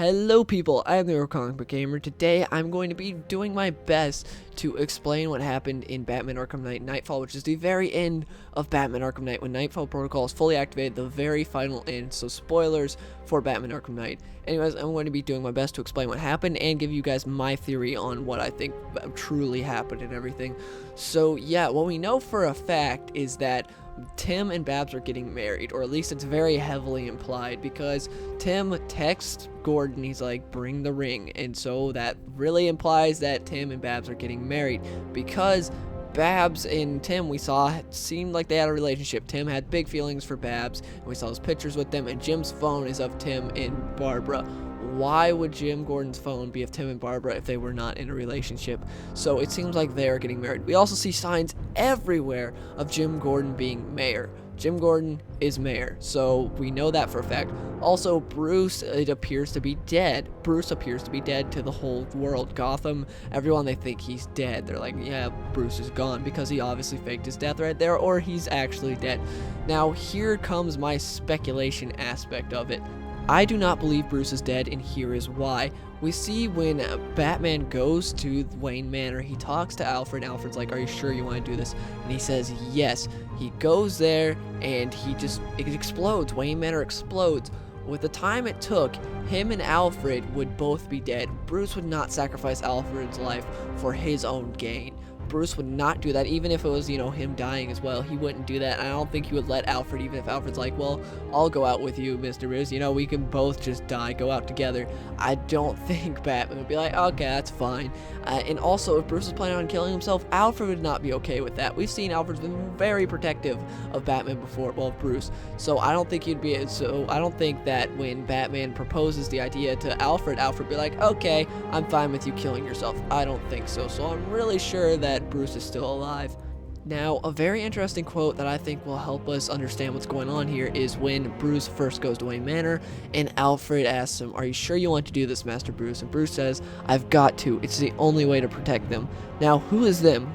Hello people, I am the Comic Book Gamer. Today I'm going to be doing my best to explain what happened in Batman Arkham Knight Knightfall, which is the very end of Batman Arkham Knight when Knightfall Protocol is fully activated, the very final end, so spoilers for Batman Arkham Knight. Anyways, I'm going to be doing my best to explain what happened and give you guys my theory on what I think truly happened and everything. So yeah, what we know for a fact is that Tim and Babs are getting married, or at least it's very heavily implied, because Tim texts Gordon, he's like, bring the ring, and so that really implies that Tim and Babs are getting married, because Babs and Tim, we saw, seemed like they had a relationship. Tim had big feelings for Babs, and we saw his pictures with them, and Jim's phone is of Tim and Barbara. Why would Jim Gordon's phone be of Tim and Barbara if they were not in a relationship? So it seems like they are getting married. We also see signs everywhere of Jim Gordon being mayor. Jim Gordon is mayor, so we know that for a fact. Also, Bruce, it appears to be dead. Bruce appears to be dead to the whole world. Gotham, everyone, they think he's dead. They're like, yeah, Bruce is gone, because he obviously faked his death right there, or he's actually dead. Now, here comes my speculation aspect of it. I do not believe Bruce is dead, and here is why. We see when Batman goes to Wayne Manor, he talks to Alfred, and Alfred's like, are you sure you want to do this? And he says yes. He goes there, and it explodes. Wayne Manor explodes. With the time it took, him and Alfred would both be dead. Bruce would not sacrifice Alfred's life for his own gain. Bruce would not do that, even if it was, him dying as well. He wouldn't do that. I don't think he would let Alfred, even if Alfred's like, well, I'll go out with you, Mr. Bruce. We can both just die, go out together. I don't think Batman would be like, okay, that's fine. And also, if Bruce is planning on killing himself, Alfred would not be okay with that. We've seen Alfred's been very protective of Batman before, well, Bruce. So I don't think he'd be, so I don't think that when Batman proposes the idea to Alfred, Alfred would be like, okay, I'm fine with you killing yourself. I don't think so. So I'm really sure that Bruce is still alive. Now, a very interesting quote that I think will help us understand what's going on here is when Bruce first goes to Wayne Manor and Alfred asks him, are you sure you want to do this, Master Bruce? And Bruce says, I've got to. It's the only way to protect them. Now, who is them?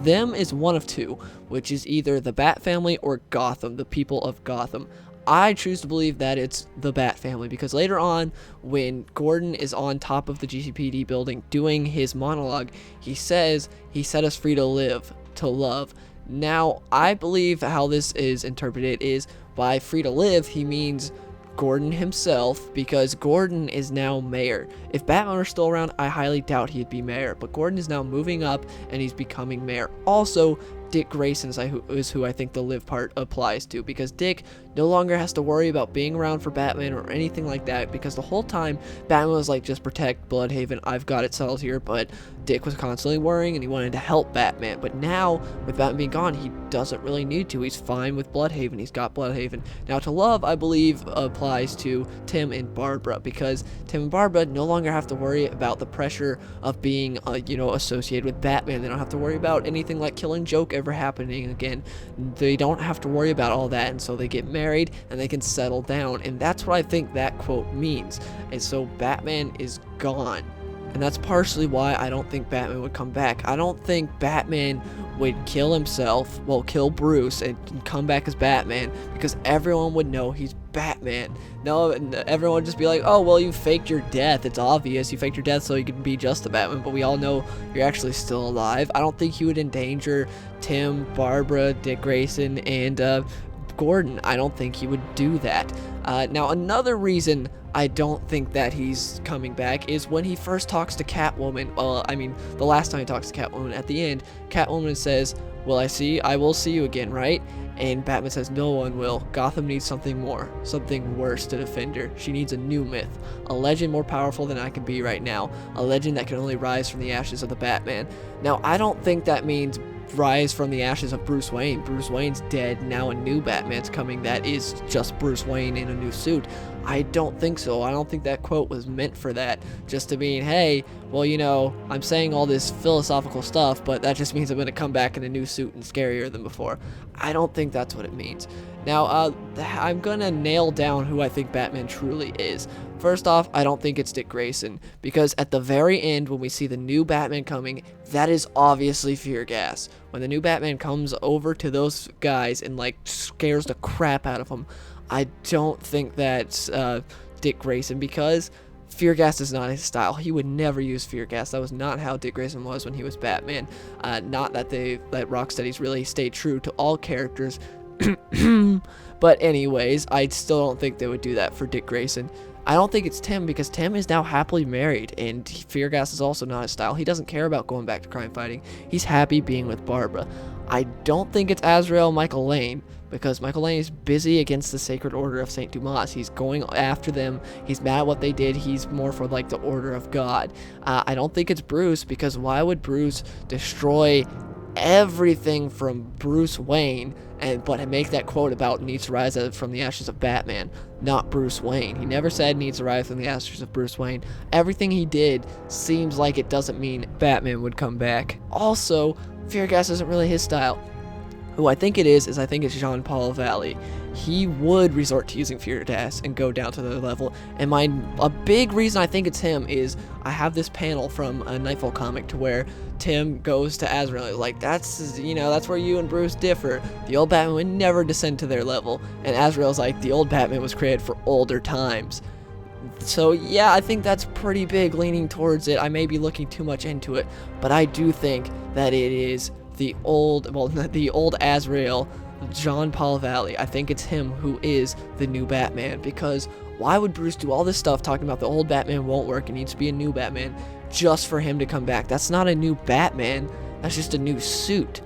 Them is one of two, which is either the Bat family or Gotham, the people of Gotham. I choose to believe that it's the Bat family, because later on, when Gordon is on top of the GCPD building doing his monologue, he says, he set us free to live, to love. Now, I believe how this is interpreted is by free to live, he means Gordon himself, because Gordon is now mayor. If Batman were still around, I highly doubt he'd be mayor, but Gordon is now moving up and he's becoming mayor. Also, Dick Grayson is who I think the live part applies to, because Dick no longer has to worry about being around for Batman or anything like that, because the whole time Batman was like, just protect Bloodhaven, I've got it settled here, but Dick was constantly worrying and he wanted to help Batman. But now, with Batman being gone, he doesn't really need to. He's fine with Bloodhaven. He's got Bloodhaven. Now, to love, I believe, applies to Tim and Barbara, because Tim and Barbara no longer have to worry about the pressure of being, associated with Batman. They don't have to worry about anything like Killing Joke ever happening again. They don't have to worry about all that, and so they get married and they can settle down. And that's what I think that quote means. And so Batman is gone. And that's partially why I don't think Batman would come back. I don't think Batman would kill himself, kill Bruce, and come back as Batman, because everyone would know he's Batman. No, everyone would just be like, oh, well, you faked your death. It's obvious. You faked your death so you could be just the Batman, but we all know you're actually still alive. I don't think he would endanger Tim, Barbara, Dick Grayson, and Gordon. I don't think he would do that. Now, another reason I don't think that he's coming back is when he first talks to Catwoman. Well, I mean, the last time he talks to Catwoman, at the end, Catwoman says, I will see you again, right? And Batman says, no one will. Gotham needs something more, something worse to defend her. She needs a new myth, a legend more powerful than I can be right now, a legend that can only rise from the ashes of the Batman. Now, I don't think that means rise from the ashes of Bruce Wayne. Bruce Wayne's dead. Now a new Batman's coming that is just Bruce Wayne in a new suit. I don't think so. I don't think that quote was meant for that. Just to mean, hey, I'm saying all this philosophical stuff, but that just means I'm going to come back in a new suit and scarier than before. I don't think that's what it means. Now, I'm going to nail down who I think Batman truly is. First off, I don't think it's Dick Grayson, because at the very end, when we see the new Batman coming, that is obviously fear gas. When the new Batman comes over to those guys and, scares the crap out of them, I don't think that's Dick Grayson, because Fear gas is not his style. He would never use fear gas. That was not how Dick Grayson was when he was Batman. Not that Rocksteady's really stayed true to all characters. But anyways, I still don't think they would do that for Dick Grayson. I don't think it's Tim, because Tim is now happily married, and fear gas is also not his style. He doesn't care about going back to crime fighting. He's happy being with Barbara. I don't think it's Azrael Michael Lane, because Michael Lane is busy against the Sacred Order of St. Dumas. He's going after them. He's mad at what they did. He's more for like the Order of God. I don't think it's Bruce, because why would Bruce destroy everything from Bruce Wayne but make that quote about needs to rise from the ashes of Batman, not Bruce Wayne? He never said needs to rise from the ashes of Bruce Wayne. Everything he did seems like it doesn't mean Batman would come back. Also, fear gas isn't really his style. Who I think it is I think it's Jean-Paul Valley. He would resort to using fear gas and go down to their level. And a big reason I think it's him is I have this panel from a Knightfall comic to where Tim goes to Azrael. Like, that's where you and Bruce differ. The old Batman would never descend to their level. And Azrael's like, the old Batman was created for older times. So yeah, I think that's pretty big, leaning towards it. I may be looking too much into it, but I do think that it is the old Azrael, Jean-Paul Valley. I think it's him who is the new Batman, because why would Bruce do all this stuff talking about the old Batman won't work, it needs to be a new Batman, just for him to come back? That's not a new Batman, that's just a new suit.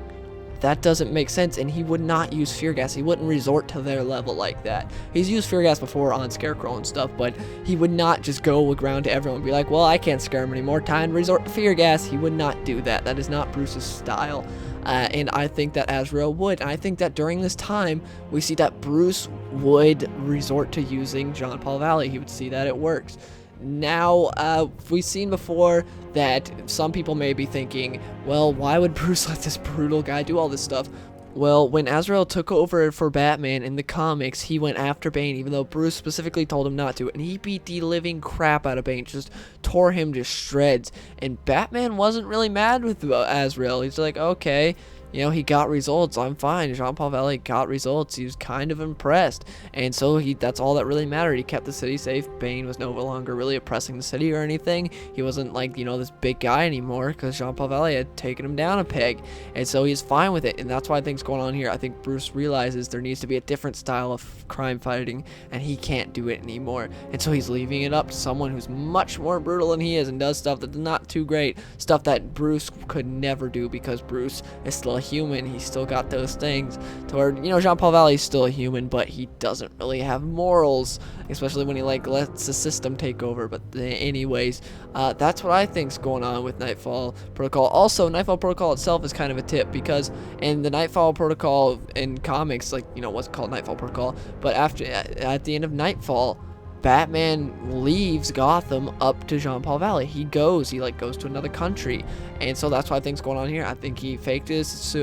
That doesn't make sense, and he would not use fear gas. He wouldn't resort to their level like that. He's used fear gas before on Scarecrow and stuff, but he would not just go around to everyone and be like, well, I can't scare him anymore, time to resort to fear gas. He would not do that. That is not Bruce's style. And I think that Azrael would. And I think that during this time, we see that Bruce would resort to using Jean-Paul Valley. He would see that it works. Now, we've seen before that some people may be thinking, well, why would Bruce let this brutal guy do all this stuff? Well, when Azrael took over for Batman in the comics, he went after Bane, even though Bruce specifically told him not to, and he beat the living crap out of Bane, just tore him to shreds, and Batman wasn't really mad with Azrael. He's like, okay, he got results, I'm fine. Jean-Paul Valley got results. He was kind of impressed. And so that's all that really mattered. He kept the city safe. Bane was no longer really oppressing the city or anything. He wasn't like, this big guy anymore, because Jean-Paul Valley had taken him down a peg. And so he's fine with it. And that's why I think's going on here. I think Bruce realizes there needs to be a different style of crime fighting, and he can't do it anymore. And so he's leaving it up to someone who's much more brutal than he is and does stuff that's not too great. Stuff that Bruce could never do, because Bruce is still a human. He's still got those things to where, Jean-Paul Valley is still a human, but he doesn't really have morals, especially when he lets the system take over. But anyways, that's what I think's going on with Knightfall Protocol. Also, Knightfall Protocol itself is kind of a tip, because in the Knightfall Protocol in comics, what's called Knightfall Protocol, but at the end of Knightfall, Batman leaves Gotham up to Jean-Paul Valley. He goes to another country, and so that's what I think's going on here. I think he faked his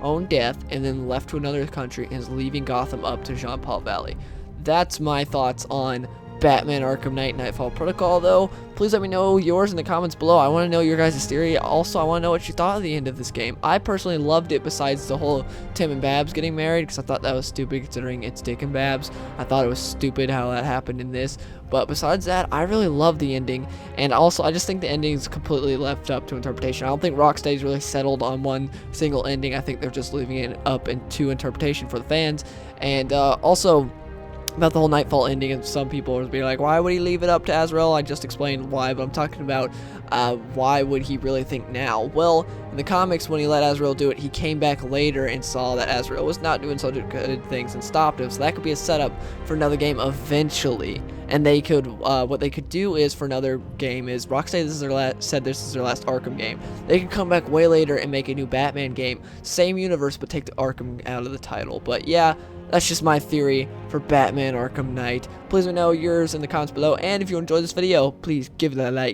own death and then left to another country and is leaving Gotham up to Jean-Paul Valley. That's my thoughts on Batman Arkham Knight Knightfall Protocol, though. Please let me know yours in the comments below. I want to know your guys' theory. Also, I want to know what you thought of the end of this game. I personally loved it, besides the whole Tim and Babs getting married, because I thought that was stupid considering it's Dick and Babs. I thought it was stupid how that happened in this. But besides that, I really love the ending. And also, I just think the ending is completely left up to interpretation. I don't think Rocksteady's really settled on one single ending. I think they're just leaving it up to interpretation for the fans. And also, about the whole Knightfall ending, and some people would be like, why would he leave it up to Azrael? I just explained why, but I'm talking about why would he really think now? Well, in the comics, when he let Azrael do it, he came back later and saw that Azrael was not doing such good things and stopped him. So that could be a setup for another game eventually. And they could, what they could do is, for another game, is Rocksteady said this is their last Arkham game. They could come back way later and make a new Batman game, same universe, but take the Arkham out of the title. But yeah, that's just my theory for Batman Arkham Knight. Please let me know yours in the comments below, and if you enjoyed this video, please give it a like.